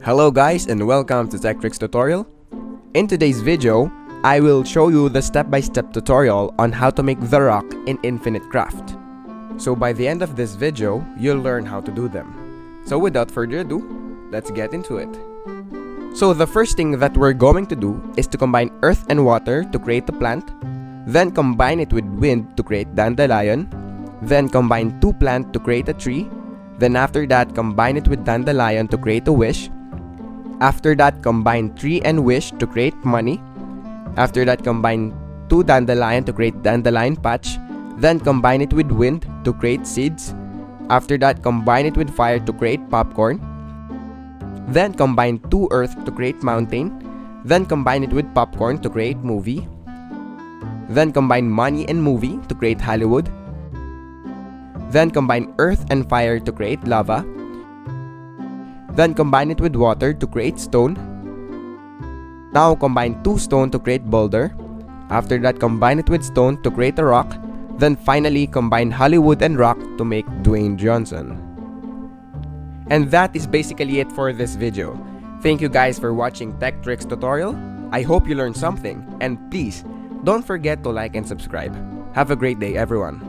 Hello guys and welcome to Tech Tricks tutorial. In today's video, I will show you the step-by-step tutorial on how to make the rock in Infinite Craft. So by the end of this video, you'll learn how to do them. So without further ado, let's get into it. So the first thing that we're going to do is to combine earth and water to create a plant, then combine it with wind to create dandelion, then combine two plants to create a tree, then after that combine it with dandelion to create a wish. After that combine tree and wish to create money. After that combine two dandelion to create dandelion patch, then combine it with wind to create seeds. After that combine it with fire to create popcorn. Then combine two earth to create mountain. Then combine it with popcorn to create movie. Then combine money and movie to create Hollywood. Then combine earth and fire to create lava. Then combine it with water to create stone. Now combine two stone to create boulder. After that combine it with stone to create a rock. Then finally combine Hollywood and rock to make Dwayne Johnson. And that is basically it for this video. Thank you guys for watching Tech Tricks tutorial. I hope you learned something, and please don't forget to like and subscribe. Have a great day everyone.